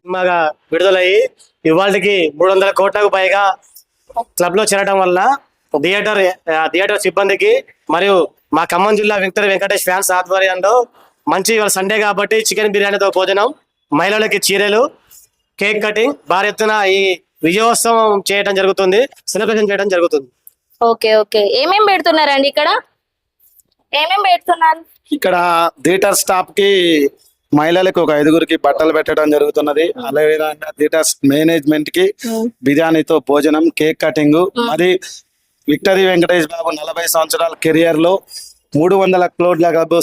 సినిమాగా విడుదలయ్యి ఇవాళకి 300 కోట్లకు పైగా క్లబ్ లో చేరడం వల్ల థియేటర్ సిబ్బందికి మరియు మా ఖమ్మం జిల్లా విక్టరీ వెంకటేష్ ఫ్యాన్స్ ఆధ్వర్యంలో మంచి ఇవాళ సండే కాబట్టి చికెన్ బిర్యానీతో భోజనం, మహిళలకి చీరలు, కేక్ కటింగ్ భారీ ఎత్తున ఈ విజయోత్సవం చేయడం జరుగుతుంది, సెలబ్రేషన్ చేయడం జరుగుతుంది. ఓకే ఓకే ఏమేం పెడుతున్నారండి ఇక్కడ? ఏమేం పెడుతున్నారు ఇక్కడ? థియేటర్ స్టాఫ్ కి మహిళలకు ఒక 5గురికి బట్టలు పెట్టడం జరుగుతున్నది. అలాగే థియేటర్ మేనేజ్మెంట్ కి బిర్యానీతో భోజనం, కేక్ కటింగ్. మరి విక్టరీ వెంకటేష్ బాబు 40 సంవత్సరాల కెరియర్ లో 300 కోట్ల క్లబ్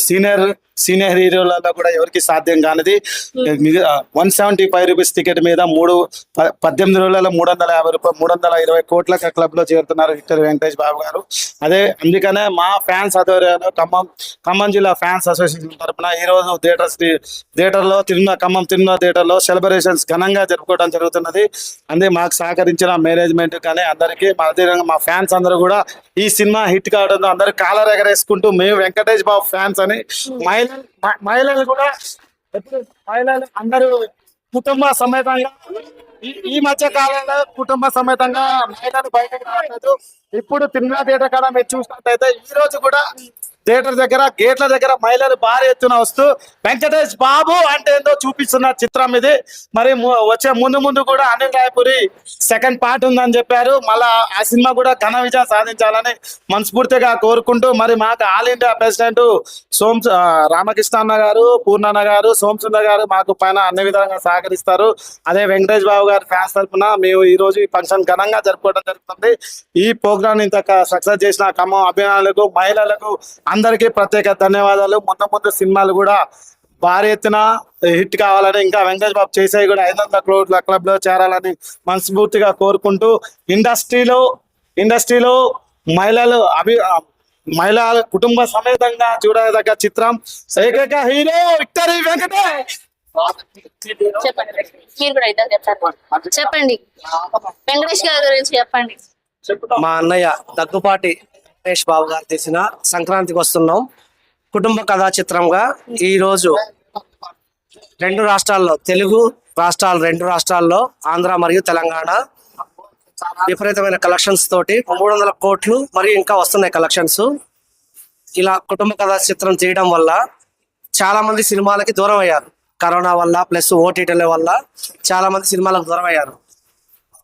సీనియర్ హీరోలలో కూడా ఎవరికి సాధ్యం కానిది. 175 రూపీస్ టికెట్ మీద 18 రోజులలో 320 కోట్ల క్లబ్ లో చేరుతున్నారు విక్టరీ వెంకటేష్ బాబు గారు. అందుకనే మా ఫ్యాన్స్ ఆధ్వర్యంలో ఖమ్మం జిల్లా ఫ్యాన్స్ అసోసియేషన్ తరఫున ఈ రోజు థియేటర్లో ఖమ్మం తిరుమల థియేటర్లో సెలబ్రేషన్స్ ఘనంగా జరుపుకోవడం జరుగుతున్నది. మాకు సహకరించిన మేనేజ్మెంట్ కానీ అందరికీ మా ఫ్యాన్స్ అందరూ కూడా ఈ సినిమా హిట్ కావడంతో అందరూ కాలర్ ఎగరేసుకుంటూ మేము వెంకటేష్ బాబు ఫ్యాన్స్ అని మహిళలు కూడా అందరూ కుటుంబ సమేతంగా ఈ మధ్య కాలంలో కుటుంబ సమేతంగా మహిళలు బయటకు రాలేదు. ఇప్పుడు తిరుమల థియేటర్ కాడ మీరు చూసినట్టయితే ఈ రోజు కూడా థియేటర్ దగ్గర గేట్ల దగ్గర మహిళలు భారీ ఎత్తున వస్తూ వెంకటేష్ బాబు అంటే ఏందో చూపిస్తున్న చిత్రం ఇది. మరి వచ్చే ముందు కూడా అనిల్ రాయపురి సెకండ్ పార్ట్ ఉందని చెప్పారు. మళ్ళా ఆ సినిమా కూడా ఘన విజయం సాధించాలని మనస్ఫూర్తిగా కోరుకుంటూ, మరి మాకు ఆల్ ఇండియా ప్రెసిడెంట్ రామకృష్ణ అన్న గారు, పూర్ణన్న గారు, సోమసుందర్ గారు మాకు పైన అన్ని విధాలుగా సహకరిస్తారు. అదే వెంకటేష్ బాబు గారి ఫ్యాన్స్ తరఫున మేము ఈ రోజు ఈ ఫంక్షన్ ఘనంగా జరుపుకోవడం జరుగుతుంది. ఈ ప్రోగ్రామ్ ఇంత సక్సెస్ చేసిన ఖమ్మం అభిమానులకు, మహిళలకు అందరికీ ప్రత్యేక ధన్యవాదాలు. ముందు సినిమాలు కూడా భారీ ఎత్తున హిట్ కావాలని, ఇంకా వెంకటేష్ బాబు చేసేవి కూడా 500 కోట్ల క్లబ్ లో చేరాలని మనస్ఫూర్తిగా కోరుకుంటూ, ఇండస్ట్రీలో మహిళల కుటుంబ సమేతంగా చూడదగ్గ చిత్రం ఏకైక హీరో విక్టరీ వెంకటేష్. చెప్పండి వెంకటేష్ గారి గురించి చెప్పండి. మా అన్నయ్య దగ్గుపాటి వెంకటేష్ బాబు గారు తీసిన సంక్రాంతికి వస్తున్నాం కుటుంబ కథా చిత్రంగా ఈ రోజు 2 రాష్ట్రాల్లో, తెలుగు రాష్ట్రాలు 2 రాష్ట్రాల్లో, ఆంధ్ర మరియు తెలంగాణ విపరీతమైన కలెక్షన్స్ తోటి 300 కోట్లు మరియు ఇంకా వస్తున్నాయి కలెక్షన్స్. ఇలా కుటుంబ కథా చిత్రం తీయడం వల్ల చాలా మంది సినిమాలకి దూరం అయ్యారు. కరోనా వల్ల ప్లస్ ఓటీటీల వల్ల చాలా మంది సినిమాలకు దూరం అయ్యారు.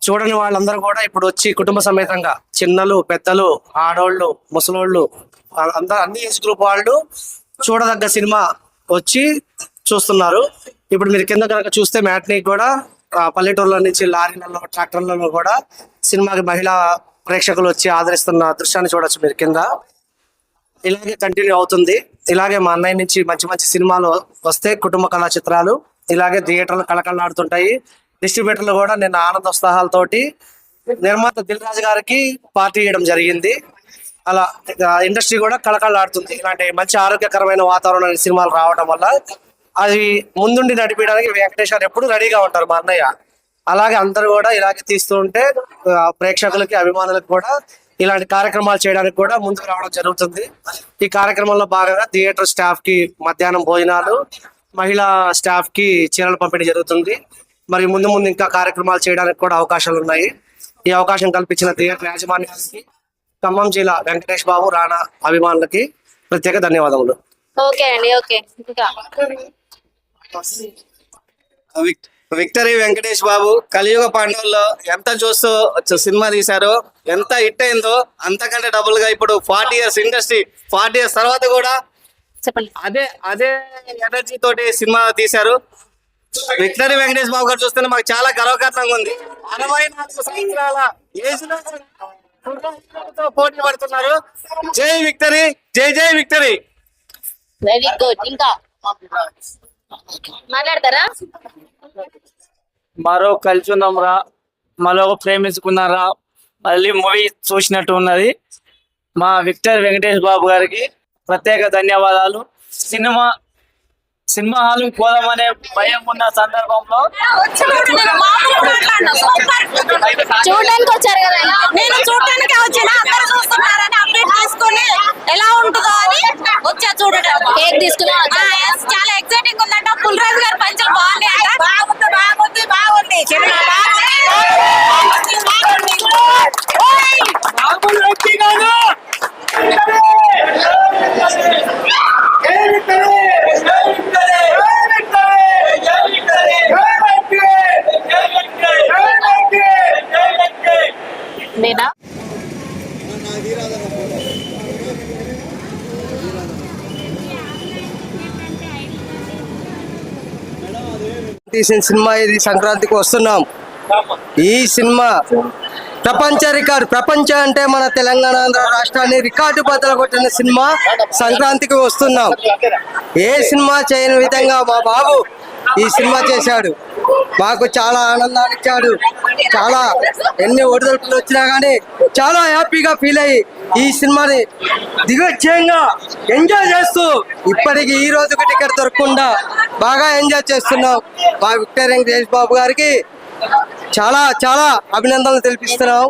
చూడని వాళ్ళందరూ కూడా ఇప్పుడు వచ్చి కుటుంబ సమేతంగా చిన్నలు, పెద్దలు, ఆడోళ్ళు, ముసలోళ్ళు అన్ని ఏజ్ గ్రూప్ వాళ్ళు చూడదగ్గ సినిమా వచ్చి చూస్తున్నారు. ఇప్పుడు మీరు కింద కనుక చూస్తే మ్యాట్నీకి కూడా పల్లెటూరుల నుంచి లారీలలో, ట్రాక్టర్లలో కూడా సినిమాకి మహిళా ప్రేక్షకులు వచ్చి ఆదరిస్తున్న దృశ్యాన్ని చూడొచ్చు మీరు కింద. ఇలాగే కంటిన్యూ అవుతుంది. ఇలాగే మా అన్నయ్య నుంచి మంచి మంచి సినిమాలు వస్తే కుటుంబ కళా చిత్రాలు ఇలాగే థియేటర్లు కళకళలాడుతుంటాయి. డిస్ట్రిబ్యూటర్లు కూడా నిన్న ఆనంద ఉత్సాహాలతోటి నిర్మాత దిల్ రాజు గారికి పార్టీ ఇవ్వడం జరిగింది. అలా ఇండస్ట్రీ కూడా కళకళలాడుతుంది. ఇలాంటి మంచి ఆరోగ్యకరమైన వాతావరణం సినిమాలు రావడం వల్ల అది ముందుండి నడిపించడానికి వెంకటేష్ గారు ఎప్పుడు రెడీగా ఉంటారు మా అన్నయ్య. అలాగే అందరూ కూడా ఇలాగే తీస్తూ ఉంటే ప్రేక్షకులకి, అభిమానులకు కూడా ఇలాంటి కార్యక్రమాలు చేయడానికి కూడా ముందుకు రావడం జరుగుతుంది. ఈ కార్యక్రమంలో భాగంగా థియేటర్ స్టాఫ్ కి మధ్యాహ్నం భోజనాలు, మహిళా స్టాఫ్ కి చీరలు పంపిణీ జరుగుతుంది. మరి ముందు ఇంకా కార్యక్రమాలు చేయడానికి కూడా అవకాశాలు ఉన్నాయి. ఈ అవకాశం కల్పించిన థియేటర్ యాజమాన్యానికి, ఖమ్మం జిల్లా వెంకటేష్ బాబు, రాణా అభిమానులకి ప్రత్యేక ధన్యవాదములు. ఓకే అండి. ఓకే, ఇంకా విక్టరీ వెంకటేష్ బాబు కలియుగ పాండవుల్లో ఎంత చూస్తూ సినిమా తీశారో, ఎంత హిట్ అయిందో అంతకంటే డబుల్ గా ఇప్పుడు 40 years ఇండస్ట్రీ, 40 years తర్వాత కూడా చెప్పండి అదే ఎనర్జీ తోటి సినిమా తీశారు. విక్టరీ వెంకటేష్ బాబు గారు చూస్తే మాకు చాలా గర్వకారణంగా ఉంది. 64 సంవత్సరాల ఏజ్ లో పోటీ పడుతున్నారు. జై విక్టరీ, జై జై విక్టరీ. Very good. ఇంకా మాట్లాడతారా? మరో కలిసి ఉన్నాం రా, మరో ప్రేమించుకున్నారా, మళ్ళీ మూవీ చూసినట్టు ఉన్నది. మా విక్టరీ వెంకటేష్ బాబు గారికి ప్రత్యేక ధన్యవాదాలు. సినిమా హాల్ పోదామనే భయం ఉన్న సందర్భంలో చూడడానికి వచ్చారు కదా, నేను చూడడానికి వచ్చిన అందరూ చూస్తున్నారని అప్డేట్ తీసుకుని ఎలా ఉంటుందో అని వచ్చా చూడడానికి. కేక్ తీసుకున్నా చాలా ఎక్సైటింగ్ ఉందంట. పుల్రాజు గారు పంచులు బాగున్నాయి అంట. తీసిన సినిమా ఇది, సంక్రాంతికి వస్తున్నాం. ఈ సినిమా ప్రపంచ రికార్డు, ప్రపంచం అంటే మన తెలంగాణ ఆంధ్ర రాష్ట్రాన్ని రికార్డు బద్దలు కొట్టిన సినిమా సంక్రాంతికి వస్తున్నాం. ఏ సినిమా చేయని విధంగా మా బాబు ఈ సినిమా చేశాడు. మాకు చాలా ఆనందాన్ని ఇచ్చాడు. చాలా ఎన్ని ఒడిదొడుకులు వచ్చినా కానీ చాలా హ్యాపీగా ఫీల్ అయ్యి ఈ సినిమాని దిగ్విజయంగా ఎంజాయ్ చేస్తూ ఇప్పటికి ఈ రోజుకి టికెట్ దొరకకుండా బాగా ఎంజాయ్ చేస్తున్నాం. మా విక్టర్ వెంకటేష్ బాబు గారికి చాలా చాలా అభినందనలు తెలిపిస్తున్నాం.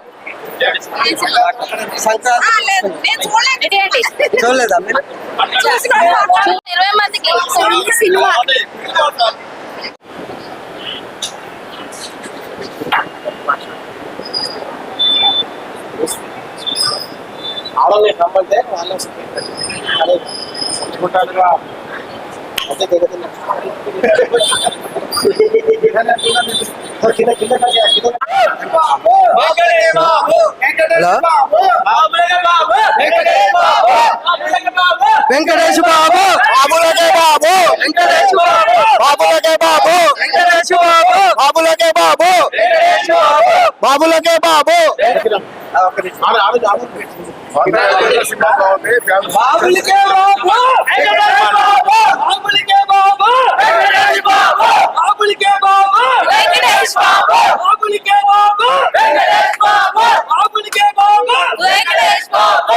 సంక్రాంతి చూడలేదా మీరు? 20 మందికి సినిమా వెంకటేష్ బాబు, బాబులకే బాబు, వెంకటేష్ బాబు, బాబులకే బాబు, వెంకటేష్ బాబు, బాబులకే బాబు, బాబులకే బాబు, బాబులకే బాబు, వెంకటేష్ బాబు, బాబులకే బాబు, బాబులకే బాబు, వెంకటేష్ బాబు, బాబులకే బాబు, వెంకటేష్ బాబు, బాబులకే బాబు, వెంకటేష్ బాబు, బాబులకే బాబు, వెంకటేష్ బాబు.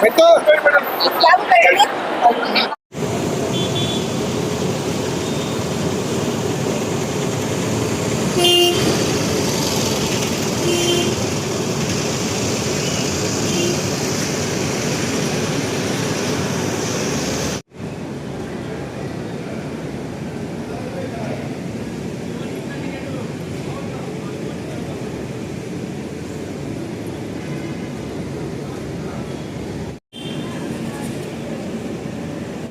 పెట్టు